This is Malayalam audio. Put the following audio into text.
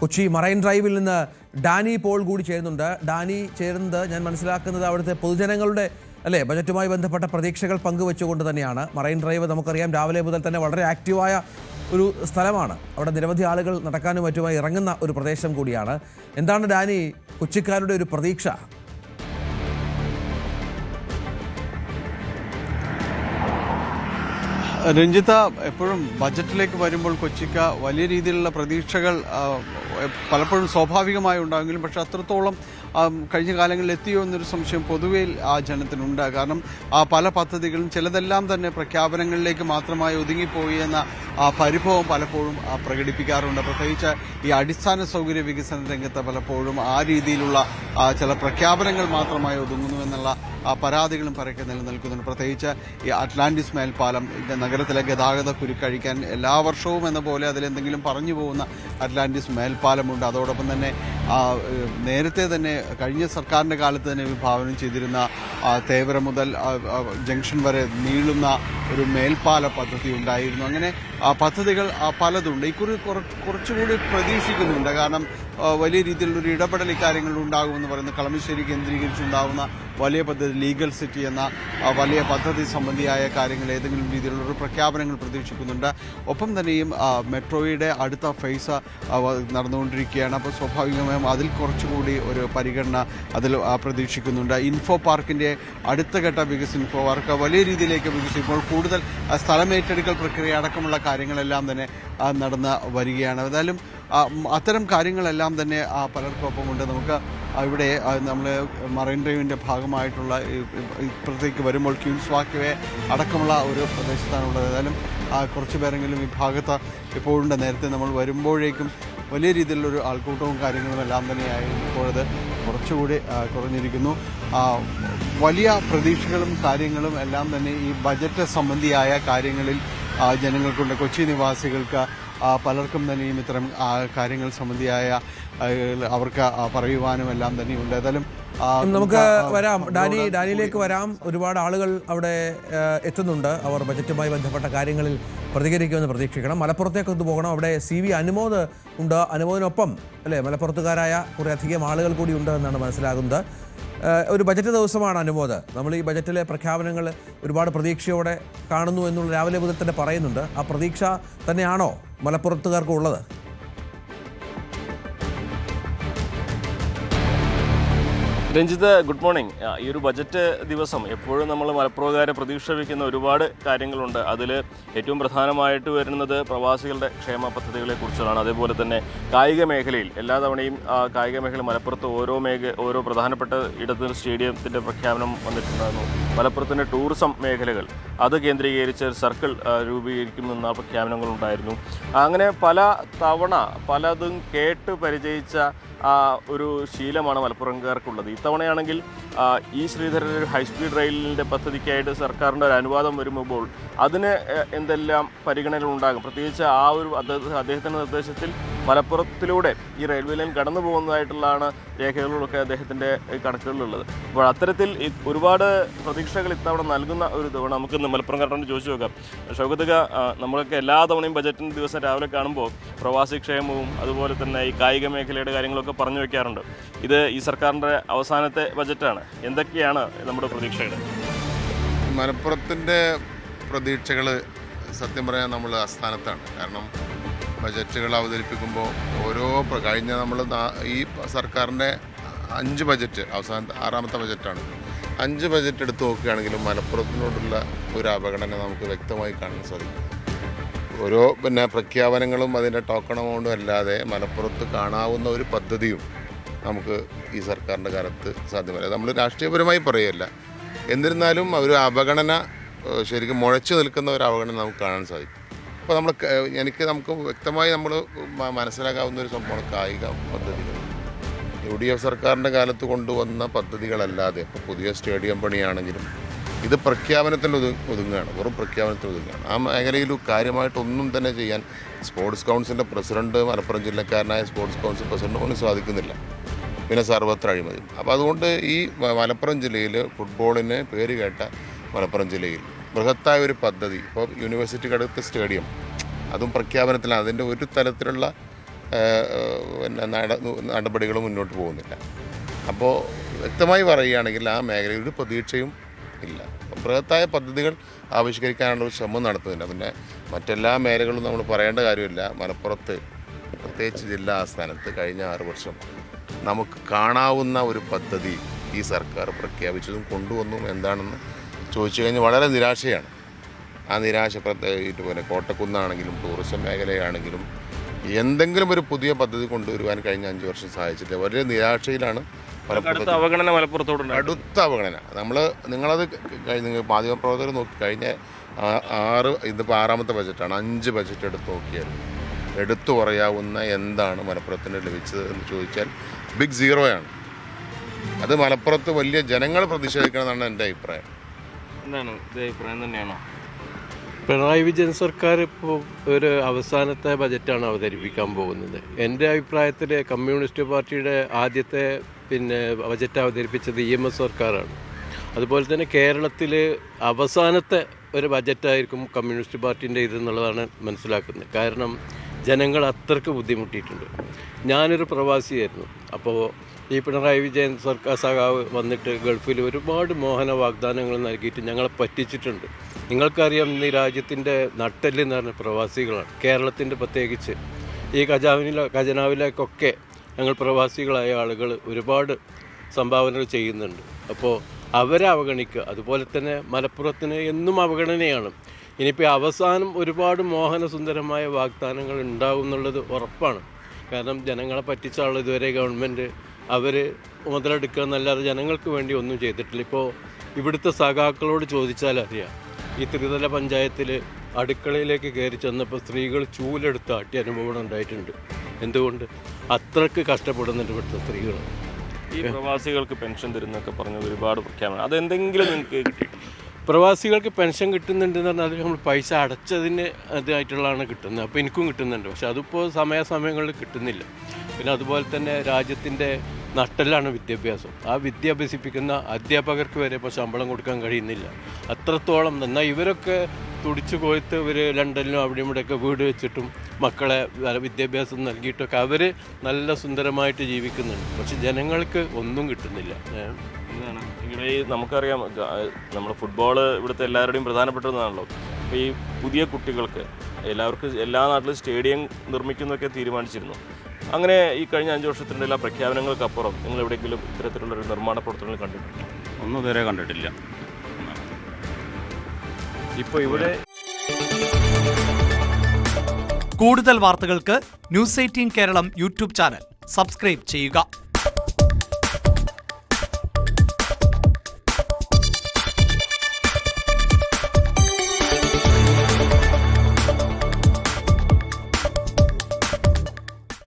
കൊച്ചി മറൈൻ ഡ്രൈവിൽ നിന്ന് ഡാനി പോൾ കൂടി ചേരുന്നുണ്ട്. ഡാനി ചേരുന്നത് ഞാൻ മനസ്സിലാക്കുന്നത് അവിടുത്തെ പൊതുജനങ്ങളുടെ ബജറ്റുമായി ബന്ധപ്പെട്ട പ്രതീക്ഷകൾ പങ്കുവെച്ചുകൊണ്ട് തന്നെയാണ്. മറൈൻ ഡ്രൈവ് നമുക്കറിയാം രാവിലെ മുതൽ തന്നെ വളരെ ആക്റ്റീവായ ഒരു സ്ഥലമാണ്. അവിടെ നിരവധി ആളുകൾ നടക്കാനും മറ്റുമായി ഇറങ്ങുന്ന ഒരു പ്രദേശം കൂടിയാണ്. എന്താണ് ഡാനി കൊച്ചിക്കാരുടെ ഒരു പ്രതീക്ഷ? രഞ്ജിത്ത, എപ്പോഴും ബജറ്റിലേക്ക് വരുമ്പോൾ കൊച്ചിക്ക് വലിയ രീതിയിലുള്ള പ്രതീക്ഷകൾ പലപ്പോഴും സ്വാഭാവികമായി ഉണ്ടാകുമെങ്കിലും പക്ഷെ അത്രത്തോളം കഴിഞ്ഞ കാലങ്ങളിൽ എത്തിയോ എന്നൊരു സംശയം പൊതുവെ ആ ജനത്തിനുണ്ട്. കാരണം പല പദ്ധതികളും ചിലതെല്ലാം തന്നെ പ്രഖ്യാപനങ്ങളിലേക്ക് മാത്രമായി ഒതുങ്ങിപ്പോയി എന്ന പരിഭവം പലപ്പോഴും പ്രകടിപ്പിക്കാറുണ്ട്. പ്രത്യേകിച്ച് ഈ അടിസ്ഥാന സൗകര്യ വികസന രംഗത്ത് പലപ്പോഴും ആ രീതിയിലുള്ള ചില പ്രഖ്യാപനങ്ങൾ മാത്രമായി ഒതുങ്ങുന്നു എന്നുള്ള പരാതികളും പരക്കെ നിലനിൽക്കുന്നുണ്ട്. പ്രത്യേകിച്ച് ഈ അറ്റ്ലാന്റിസ് മേൽപ്പാലം നഗരത്തിലെ ഗതാഗത കുരുക്കഴിക്കാൻ എല്ലാ വർഷവും എന്ന പോലെ അതിലെന്തെങ്കിലും പറഞ്ഞു പോകുന്ന അറ്റ്ലാന്റിസ് മേൽപ്പാലമുണ്ട്. അതോടൊപ്പം തന്നെ നേരത്തെ തന്നെ കഴിഞ്ഞ സർക്കാരിൻ്റെ കാലത്ത് തന്നെ വിഭാവനം ചെയ്തിരുന്ന തേവര മുതൽ ജംഗ്ഷൻ വരെ നീളുന്ന ഒരു മേൽപ്പാല പദ്ധതി ഉണ്ടായിരുന്നു. അങ്ങനെ പദ്ധതികൾ പലതുണ്ട്. ഇക്കുറി കുറച്ചുകൂടി പ്രതീക്ഷിക്കുന്നുണ്ട്. കാരണം വലിയ രീതിയിലുള്ളൊരു ഇടപെടൽ ഇക്കാര്യങ്ങളിൽ ഉണ്ടാകുമെന്ന് പറയുന്നത് കളമശ്ശേരി കേന്ദ്രീകരിച്ചുണ്ടാകുന്ന വലിയ പദ്ധതി ലീഗൽ സിറ്റി എന്ന വലിയ പദ്ധതി സംബന്ധിയായ കാര്യങ്ങൾ ഏതെങ്കിലും രീതിയിലുള്ളൊരു പ്രഖ്യാപനങ്ങൾ പ്രതീക്ഷിക്കുന്നുണ്ട്. ഒപ്പം തന്നെയും മെട്രോയുടെ അടുത്ത ഫേസ് നടന്നുകൊണ്ടിരിക്കുകയാണ്. അപ്പോൾ സ്വാഭാവികമായും അതിൽ കുറച്ചുകൂടി ഒരു പരിഗണന അതിൽ പ്രതീക്ഷിക്കുന്നുണ്ട്. ഇൻഫോ പാർക്കിൻ്റെ അടുത്ത ഘട്ട ഇൻഫോ പാർക്ക് വലിയ രീതിയിലേക്ക് വികസിക്കുമ്പോൾ കൂടുതൽ സ്ഥലമേറ്റെടുക്കൽ പ്രക്രിയ അടക്കമുള്ള കാര്യങ്ങളെല്ലാം തന്നെ നടന്ന് വരികയാണ്. ഏതായാലും അത്തരം കാര്യങ്ങളെല്ലാം തന്നെ പലർക്കൊപ്പമുണ്ട്. നമുക്ക് ഇവിടെ നമ്മൾ മറൈൻ ഡ്രൈവിൻ്റെ ഭാഗമായിട്ടുള്ള ഇപ്പുറത്തേക്ക് വരുമ്പോൾ ക്യൂൻസ് വാക്ക്വേ അടക്കമുള്ള ഒരു പ്രദേശത്താണുള്ളത്. ഏതായാലും കുറച്ച് പേരെങ്കിലും ഈ ഭാഗത്ത് ഇപ്പോഴുണ്ട്. നേരത്തെ നമ്മൾ വരുമ്പോഴേക്കും വലിയ രീതിയിലുള്ളൊരു ആൾക്കൂട്ടവും കാര്യങ്ങളും എല്ലാം തന്നെയായിരുന്നു. ഇപ്പോഴത് കുറച്ചുകൂടി കുറഞ്ഞിരിക്കുന്നു. വലിയ പ്രതീക്ഷകളും കാര്യങ്ങളും എല്ലാം തന്നെ ഈ ബജറ്റ് സംബന്ധിയായ കാര്യങ്ങളിൽ ജനങ്ങൾക്കുണ്ട്. കൊച്ചി നിവാസികൾക്ക് പലർക്കും തന്നെയും ഇത്തരം കാര്യങ്ങൾ സംബന്ധിയായ അവർക്ക് പറയുവാനും എല്ലാം തന്നെയുണ്ട്. ഏതായാലും നമുക്ക് വരാം, ഡാനിയിലേക്ക് വരാം. ഒരുപാട് ആളുകൾ അവിടെ എത്തുന്നുണ്ട്. അവർ ബജറ്റുമായി ബന്ധപ്പെട്ട കാര്യങ്ങളിൽ പ്രതികരിക്കുമെന്ന് പ്രതീക്ഷിക്കണം. മലപ്പുറത്തേക്കൊന്ന് പോകണം. അവിടെ CV അനുമോദ് ഉണ്ട്. അനുമോദിനൊപ്പം മലപ്പുറത്തുകാരായ കുറേയധികം ആളുകൾ കൂടി ഉണ്ട് എന്നാണ് മനസ്സിലാകുന്നത്. ഒരു ബജറ്റ് ദിവസമാണ് അനുമോദ്. നമ്മൾ ഈ ബജറ്റിലെ പ്രഖ്യാപനങ്ങൾ ഒരുപാട് പ്രതീക്ഷയോടെ കാണുന്നു എന്നുള്ള രാവിലെ മുതൽ തന്നെ പറയുന്നുണ്ട്. ആ പ്രതീക്ഷ തന്നെയാണോ മലപ്പുറത്തുകാർക്കുള്ളത്? Ranjith, good morning. ഈ ഒരു ബജറ്റ് ദിവസം എപ്പോഴും നമ്മൾ മലപ്പുറക്കാരെ പ്രതീക്ഷ വയ്ക്കുന്ന ഒരുപാട് കാര്യങ്ങളുണ്ട്. അതിൽ ഏറ്റവും പ്രധാനമായിട്ട് വരുന്നത് പ്രവാസികളുടെ ക്ഷേമ പദ്ധതികളെക്കുറിച്ചാണ്. അതേപോലെ തന്നെ കായിക മേഖലയിൽ എല്ലാ തവണയും കായിക മേഖല മലപ്പുറത്ത് ഓരോ പ്രധാനപ്പെട്ട ഇടത്തൊരു സ്റ്റേഡിയത്തിൻ്റെ പ്രഖ്യാപനം വന്നിട്ടുണ്ടായിരുന്നു. മലപ്പുറത്തിൻ്റെ ടൂറിസം മേഖലകൾ അത് കേന്ദ്രീകരിച്ച് സർക്കിൾ രൂപീകരിക്കുമെന്ന പ്രഖ്യാപനങ്ങളുണ്ടായിരുന്നു. അങ്ങനെ പല തവണ പലതും കേട്ട് പരിചയിച്ച ഒരു ശീലമാണ് മലപ്പുറംകാർക്കുള്ളത്. ഇത്തവണയാണെങ്കിൽ ശ്രീധരൻ ഒരു ഹൈസ്പീഡ് റെയിലിൻ്റെ പദ്ധതിക്കായിട്ട് സർക്കാരിൻ്റെ ഒരു അനുവാദം വരുമ്പോൾ അതിന് എന്തെല്ലാം പരിഗണനകൾ ഉണ്ടാകും. പ്രത്യേകിച്ച് അദ്ദേഹത്തിൻ്റെ നിർദ്ദേശത്തിൽ മലപ്പുറത്തിലൂടെ ഈ റെയിൽവേ ലൈൻ കടന്നു പോകുന്നതായിട്ടുള്ളതാണ് രേഖകളിലൊക്കെ അദ്ദേഹത്തിൻ്റെ കണക്കുകളിലുള്ളത്. അപ്പോൾ അത്തരത്തിൽ ഒരുപാട് പ്രതീക്ഷകൾ ഇത്തവണ നൽകുന്ന ഒരു തവണ നമുക്ക് മലപ്പുറംകാരോട് ചോദിച്ചു നോക്കാം. ഷൗക്കത്ത്, നമ്മളൊക്കെ എല്ലാ തവണയും ബജറ്റിൻ്റെ ദിവസം രാവിലെ കാണുമ്പോൾ പ്രവാസി ക്ഷേമവും അതുപോലെ തന്നെ ഈ കായിക മേഖലയുടെ കാര്യങ്ങളൊക്കെ പറഞ്ഞു വയ്ക്കാറുണ്ട്. ഇത് ഈ സർക്കാരിൻ്റെ അവസാനത്തെ ബജറ്റാണ്. എന്തൊക്കെയാണ് നമ്മുടെ പ്രതീക്ഷകൾ? മലപ്പുറത്തിൻ്റെ പ്രതീക്ഷകൾ സത്യം പറയാൻ നമ്മൾ ആസ്ഥാനത്താണ്. കാരണം ബജറ്റുകൾ അവതരിപ്പിക്കുമ്പോൾ കഴിഞ്ഞ നമ്മൾ ഈ സർക്കാരിൻ്റെ 5 ബജറ്റ് അവസാനത്തെ 6ാമത്തെ ബജറ്റാണ്. 5 ബജറ്റ് എടുത്ത് നോക്കുകയാണെങ്കിലും മലപ്പുറത്തിനോടുള്ള ഒരു അവഗണന നമുക്ക് വ്യക്തമായി കാണാൻ സാധിക്കും. ഓരോ പ്രഖ്യാപനങ്ങളും അതിൻ്റെ ടോക്കൺ എമൗണ്ടും അല്ലാതെ മലപ്പുറത്ത് കാണാവുന്ന ഒരു പദ്ധതിയും നമുക്ക് ഈ സർക്കാരിൻ്റെ കാലത്ത് സാധ്യമല്ല. നമ്മൾ രാഷ്ട്രീയപരമായി പറയുകയല്ല, എന്നിരുന്നാലും ഒരു അവഗണന ശരിക്കും മുഴച്ചു നിൽക്കുന്ന ഒരു അവഗണന നമുക്ക് കാണാൻ സാധിക്കും. അപ്പോൾ നമുക്ക് വ്യക്തമായി നമ്മൾ മനസ്സിലാക്കാവുന്ന ഒരു സംഭവമാണ് കായിക പദ്ധതികൾ. UDF സർക്കാരിൻ്റെ കാലത്ത് കൊണ്ടുവന്ന പദ്ധതികളല്ലാതെ ഇപ്പോൾ പുതിയ സ്റ്റേഡിയം പണിയാണെങ്കിലും ഇത് പ്രഖ്യാപനത്തിൽ ഒതുങ്ങുകയാണ്, വെറും പ്രഖ്യാപനത്തിൽ ഒതുങ്ങുകയാണ്. ആ മേഖലയിൽ കാര്യമായിട്ടൊന്നും തന്നെ ചെയ്യാൻ സ്പോർട്സ് കൗൺസിലിൻ്റെ പ്രസിഡന്റ്, മലപ്പുറം ജില്ലക്കാരനായ സ്പോർട്സ് കൗൺസിൽ പ്രസിഡന്റ് പോലും സാധിക്കുന്നില്ല. പിന്നെ സർവത്ര അഴിമതി. അപ്പോൾ അതുകൊണ്ട് ഈ മലപ്പുറം ജില്ലയിൽ ഫുട്ബോളിന് പേര് കേട്ട മലപ്പുറം ജില്ലയിൽ ബൃഹത്തായ ഒരു പദ്ധതി, ഇപ്പോൾ യൂണിവേഴ്സിറ്റിക്ക് അടുത്ത സ്റ്റേഡിയം, അതും പ്രഖ്യാപനത്തിലാണ്. അതിൻ്റെ ഒരു തരത്തിലുള്ള പിന്നെ നടപടികളും മുന്നോട്ട് പോകുന്നില്ല. അപ്പോൾ വ്യക്തമായി പറയുകയാണെങ്കിൽ ആ മേഖലയിൽ ഒരു പ്രതീക്ഷയും ഇല്ല. ബൃഹത്തായ പദ്ധതികൾ ആവിഷ്കരിക്കാനുള്ള ഒരു ശ്രമം നടത്തുന്നില്ല. പിന്നെ മറ്റെല്ലാ മേഖലകളും നമ്മൾ പറയേണ്ട കാര്യമില്ല. മലപ്പുറത്ത് പ്രത്യേകിച്ച് ജില്ലാ ആസ്ഥാനത്ത് കഴിഞ്ഞ 6 വർഷം നമുക്ക് കാണാവുന്ന ഒരു പദ്ധതി ഈ സർക്കാർ പ്രഖ്യാപിച്ചതും കൊണ്ടുവന്നതും എന്താണെന്ന് ചോദിച്ചു കഴിഞ്ഞാൽ വളരെ നിരാശയാണ്. ആ നിരാശ പ്രത്യേകിച്ച് പോലെ കോട്ടക്കുന്നാണെങ്കിലും ടൂറിസം മേഖലയാണെങ്കിലും എന്തെങ്കിലും ഒരു പുതിയ പദ്ധതി കൊണ്ടുവരുവാൻ കഴിഞ്ഞ 5 വർഷം സാധിച്ചില്ല. വലിയ നിരാശയിലാണ് അടുത്ത അവഗണന മലപ്പുറത്തോടുണ്ട്. അടുത്ത അവഗണന. നിങ്ങളത് നിങ്ങൾ മാധ്യമപ്രവർത്തകർ നോക്കി കഴിഞ്ഞ 6 ഇതിപ്പോൾ 6ാമത്തെ ബജറ്റാണ്. 5 ബജറ്റ് എടുത്ത് നോക്കിയാൽ എടുത്തു പറയാവുന്ന എന്താണ് മലപ്പുറത്തിന് ലഭിച്ചത് എന്ന് ചോദിച്ചാൽ ബിഗ് സീറോയാണ്. അത് മലപ്പുറത്ത് വലിയ ജനങ്ങൾ പ്രതിഷേധിക്കണമെന്നാണ് എൻ്റെ അഭിപ്രായം. എന്താണ് ഇത് അഭിപ്രായം തന്നെയാണോ? പിണറായി വിജയൻ സർക്കാർ ഇപ്പോൾ ഒരു അവസാനത്തെ ബജറ്റാണ് അവതരിപ്പിക്കാൻ പോകുന്നത്. എൻ്റെ അഭിപ്രായത്തിൽ കമ്മ്യൂണിസ്റ്റ് പാർട്ടിയുടെ ആദ്യത്തെ ബജറ്റ് അവതരിപ്പിച്ചത് EMS സർക്കാരാണ്. അതുപോലെ തന്നെ കേരളത്തിൽ അവസാനത്തെ ഒരു ബജറ്റായിരിക്കും കമ്മ്യൂണിസ്റ്റ് പാർട്ടീൻ്റെ ഇതെന്നുള്ളതാണ് മനസ്സിലാക്കുന്നത്. കാരണം ജനങ്ങൾ അത്രയ്ക്ക് ബുദ്ധിമുട്ടിയിട്ടുണ്ട്. ഞാനൊരു പ്രവാസിയായിരുന്നു. അപ്പോൾ ഈ പിണറായി വിജയൻ സർക്കാർ സഖാവ് വന്നിട്ട് ഗൾഫിൽ ഒരുപാട് മോഹന വാഗ്ദാനങ്ങൾ നൽകിയിട്ട് ഞങ്ങളെ പറ്റിച്ചിട്ടുണ്ട്. നിങ്ങൾക്കറിയാം, ഇന്ന് ഈ രാജ്യത്തിൻ്റെ നട്ടെല്ല് എന്ന് പറഞ്ഞ പ്രവാസികളാണ്. കേരളത്തിൻ്റെ പ്രത്യേകിച്ച് ഈ ഖജനാവിലേക്കൊക്കെ ഞങ്ങൾ പ്രവാസികളായ ആളുകൾ ഒരുപാട് സംഭാവനകൾ ചെയ്യുന്നുണ്ട്. അപ്പോൾ അവരെ അവഗണിക്കുക. അതുപോലെ തന്നെ മലപ്പുറത്തിന് എന്നും അവഗണനയാണ്. ഇനിയിപ്പോൾ അവസാനം ഒരുപാട് മോഹനസുന്ദരമായ വാഗ്ദാനങ്ങൾ ഉണ്ടാവും എന്നുള്ളത് ഉറപ്പാണ്. കാരണം ജനങ്ങളെ പറ്റിച്ച ആൾ ഇതുവരെ ഗവൺമെൻറ് അവർ മുതലെടുക്കുക എന്നല്ലാതെ ജനങ്ങൾക്ക് വേണ്ടി ഒന്നും ചെയ്തിട്ടില്ല. ഇപ്പോൾ ഇവിടുത്തെ സഖാക്കളോട് ചോദിച്ചാൽ അറിയാം, ഈ ത്രിതല പഞ്ചായത്തിൽ അടുക്കളയിലേക്ക് കയറി ചെന്നപ്പോൾ സ്ത്രീകൾ ചൂലെടുത്ത് ആട്ടിയ അനുഭവം ഉണ്ടായിട്ടുണ്ട്. എന്തുകൊണ്ട്? അത്രയ്ക്ക് കഷ്ടപ്പെടുന്നുണ്ട് ഇവിടുത്തെ സ്ത്രീകൾ. ഈ പ്രവാസികൾക്ക് പെൻഷൻ തരുന്നൊക്കെ പറഞ്ഞത് ഒരുപാട് പ്രഖ്യാപനം, അതെന്തെങ്കിലും നിങ്ങൾക്ക് കിട്ടി? പ്രവാസികൾക്ക് പെൻഷൻ കിട്ടുന്നുണ്ടെന്ന് പറഞ്ഞാൽ അത് നമ്മൾ പൈസ അടച്ചതിന് ഇതായിട്ടുള്ളതാണ് കിട്ടുന്നത്. അപ്പോൾ എനിക്കും കിട്ടുന്നുണ്ട്. പക്ഷെ അതിപ്പോൾ സമയാസമയങ്ങളിൽ കിട്ടുന്നില്ല. പിന്നെ അതുപോലെ തന്നെ രാജ്യത്തിൻ്റെ നട്ടെല്ലാണ് വിദ്യാഭ്യാസം. ആ വിദ്യ അഭ്യസിപ്പിക്കുന്ന അധ്യാപകർക്ക് വരെ ഇപ്പോൾ ശമ്പളം കൊടുക്കാൻ കഴിയുന്നില്ല. അത്രത്തോളം. എന്നാൽ ഇവരൊക്കെ തുടിച്ചു കൊഴുത്ത് ഇവർ ലണ്ടനിലും അവിടെയും ഇവിടെയൊക്കെ വീട് വെച്ചിട്ടും മക്കളെ വിദ്യാഭ്യാസം നൽകിയിട്ടൊക്കെ അവർ നല്ല സുന്ദരമായിട്ട് ജീവിക്കുന്നുണ്ട്. പക്ഷെ ജനങ്ങൾക്ക് ഒന്നും കിട്ടുന്നില്ല. എന്താണ് ഇവിടെ ഈ നമുക്കറിയാം, നമ്മുടെ ഫുട്ബോൾ ഇവിടുത്തെ എല്ലാവരുടെയും പ്രധാനപ്പെട്ടതാണല്ലോ. അപ്പോൾ ഈ പുതിയ കുട്ടികൾക്ക് എല്ലാവർക്കും എല്ലാ നാട്ടിലും സ്റ്റേഡിയം നിർമ്മിക്കുന്നതൊക്കെ തീരുമാനിച്ചിരുന്നു. അങ്ങനെ ഈ കഴിഞ്ഞ 5 വർഷത്തിൻ്റെ എല്ലാ പ്രഖ്യാപനങ്ങൾക്കപ്പുറം നിങ്ങൾ എവിടെയെങ്കിലും ഇത്തരത്തിലുള്ളൊരു നിർമ്മാണ പ്രവർത്തനങ്ങൾ കണ്ടിട്ടുണ്ടോ? ഒന്നും ഇതുവരെ കണ്ടിട്ടില്ല. ഇപ്പോൾ ഇവിടെ കൂടുതൽ വാർത്തകൾക്ക് News 18 Keralam YouTube channel subscribe ചെയ്യുക.